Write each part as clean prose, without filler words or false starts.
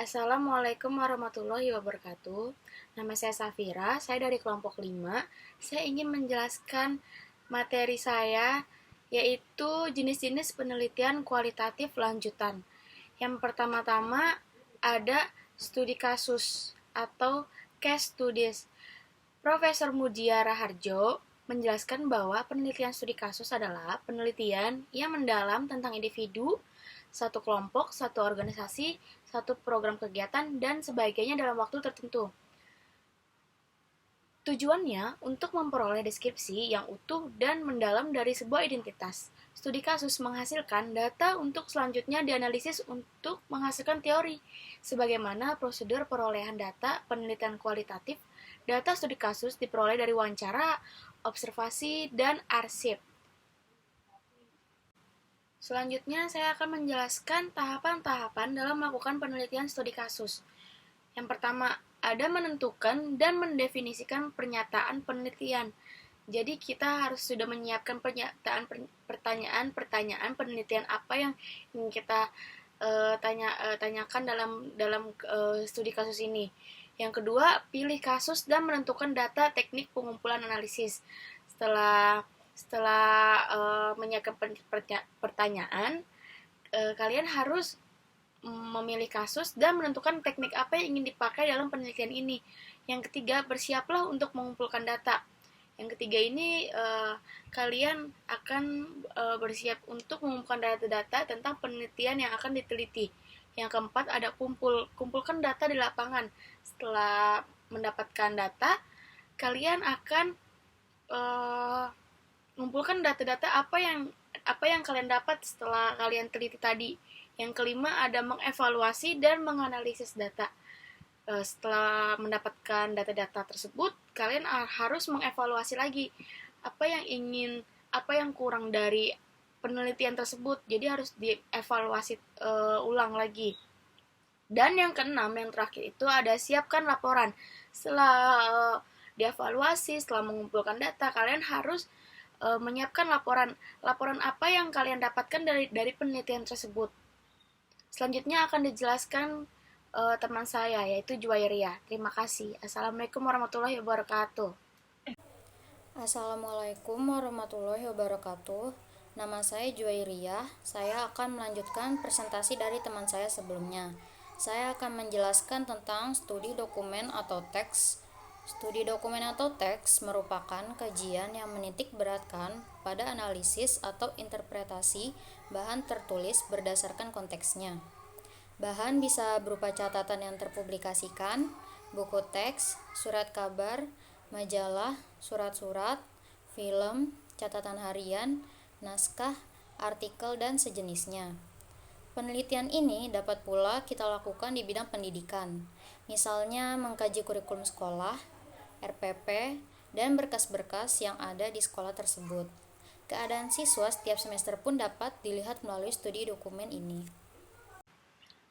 Assalamualaikum warahmatullahi wabarakatuh. Nama saya Safira, saya dari kelompok 5. Saya ingin menjelaskan materi saya, yaitu jenis-jenis penelitian kualitatif lanjutan. Yang pertama-tama ada studi kasus atau case studies. Profesor Mujia Raharjo menjelaskan bahwa penelitian studi kasus adalah penelitian yang mendalam tentang individu, satu kelompok, satu organisasi, satu program kegiatan, dan sebagainya dalam waktu tertentu. Tujuannya untuk memperoleh deskripsi yang utuh dan mendalam dari sebuah identitas. Studi kasus menghasilkan data untuk selanjutnya dianalisis untuk menghasilkan teori. Sebagaimana prosedur perolehan data penelitian kualitatif, data studi kasus diperoleh dari wawancara, observasi, dan arsip. Selanjutnya, saya akan menjelaskan tahapan-tahapan dalam melakukan penelitian studi kasus. Yang pertama, ada menentukan dan mendefinisikan pernyataan penelitian. Jadi kita harus sudah menyiapkan pertanyaan penelitian apa yang ingin kita tanyakan dalam studi kasus ini. Yang kedua, pilih kasus dan menentukan data teknik pengumpulan analisis. Setelah menyiapkan pertanyaan, kalian harus memilih kasus dan menentukan teknik apa yang ingin dipakai dalam penelitian ini. Yang ketiga, bersiaplah untuk mengumpulkan data. Yang ketiga ini kalian akan bersiap untuk mengumpulkan data-data tentang penelitian yang akan diteliti. Yang keempat, ada kumpulkan data di lapangan. Setelah mendapatkan data, kalian akan mengumpulkan data-data apa yang kalian dapat setelah kalian teliti tadi. Yang kelima, ada mengevaluasi dan menganalisis data. Setelah mendapatkan data-data tersebut, kalian harus mengevaluasi lagi apa yang kurang dari penelitian tersebut. Jadi harus dievaluasi ulang lagi. Dan yang keenam, yang terakhir itu ada siapkan laporan. Setelah dievaluasi, setelah mengumpulkan data, kalian harus menyiapkan laporan apa yang kalian dapatkan dari penelitian tersebut. Selanjutnya akan dijelaskan teman saya, yaitu Juwairia. Terima kasih. Assalamualaikum warahmatullahi wabarakatuh. Assalamualaikum warahmatullahi wabarakatuh. Nama saya Juwairia. Saya akan melanjutkan presentasi dari teman saya sebelumnya. Saya akan menjelaskan tentang studi dokumen atau teks. Studi dokumen atau teks merupakan kajian yang menitik beratkan pada analisis atau interpretasi bahan tertulis berdasarkan konteksnya. Bahan bisa berupa catatan yang terpublikasikan, buku teks, surat kabar, majalah, surat-surat, film, catatan harian, naskah, artikel, dan sejenisnya. Penelitian ini dapat pula kita lakukan di bidang pendidikan, misalnya mengkaji kurikulum sekolah, RPP, dan berkas-berkas yang ada di sekolah tersebut. Keadaan siswa setiap semester pun dapat dilihat melalui studi dokumen ini.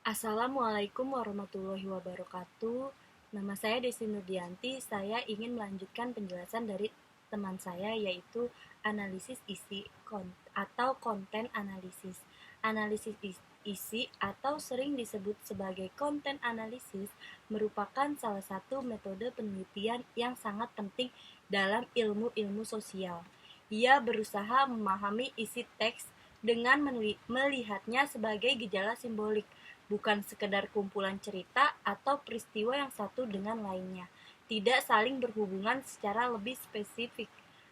Assalamualaikum warahmatullahi wabarakatuh. Nama saya Desi Nurdianti. Saya ingin melanjutkan penjelasan dari teman saya, yaitu analisis isi atau konten analisis. Analisis isi atau sering disebut sebagai konten analisis merupakan salah satu metode penelitian yang sangat penting dalam ilmu-ilmu sosial. Ia berusaha memahami isi teks dengan melihatnya sebagai gejala simbolik, bukan sekedar kumpulan cerita atau peristiwa yang satu dengan lainnya, tidak saling berhubungan secara lebih spesifik.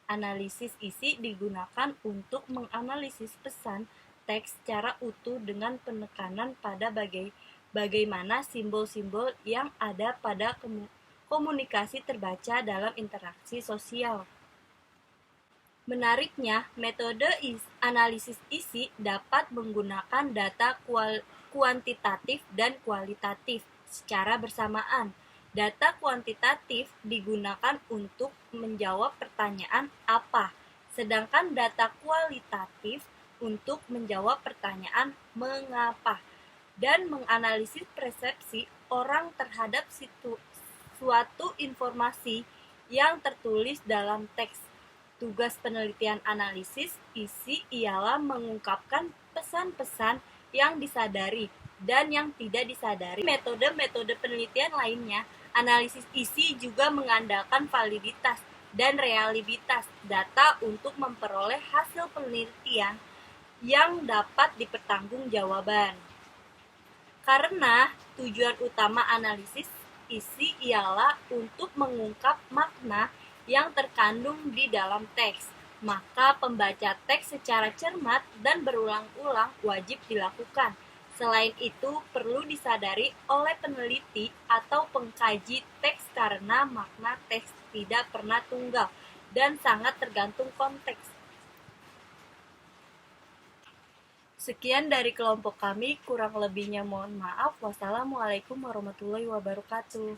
Analisis isi digunakan untuk menganalisis pesan teks secara utuh dengan penekanan pada bagaimana simbol-simbol yang ada pada komunikasi terbaca dalam interaksi sosial. Menariknya, metode analisis isi dapat menggunakan data kuantitatif dan kualitatif secara bersamaan. Data kuantitatif digunakan untuk menjawab pertanyaan apa, sedangkan data kualitatif untuk menjawab pertanyaan mengapa dan menganalisis persepsi orang terhadap suatu informasi yang tertulis dalam teks. Tugas penelitian analisis isi ialah mengungkapkan pesan-pesan yang disadari dan yang tidak disadari. Metode-metode penelitian lainnya, analisis isi juga mengandalkan validitas dan reliabilitas data untuk memperoleh hasil penelitian yang dapat dipertanggungjawabkan. Karena tujuan utama analisis isi ialah untuk mengungkap makna yang terkandung di dalam teks, maka pembaca teks secara cermat dan berulang-ulang wajib dilakukan. Selain itu, perlu disadari oleh peneliti atau pengkaji teks karena makna teks tidak pernah tunggal dan sangat tergantung konteks. Sekian dari kelompok kami, kurang lebihnya mohon maaf. Wassalamualaikum warahmatullahi wabarakatuh.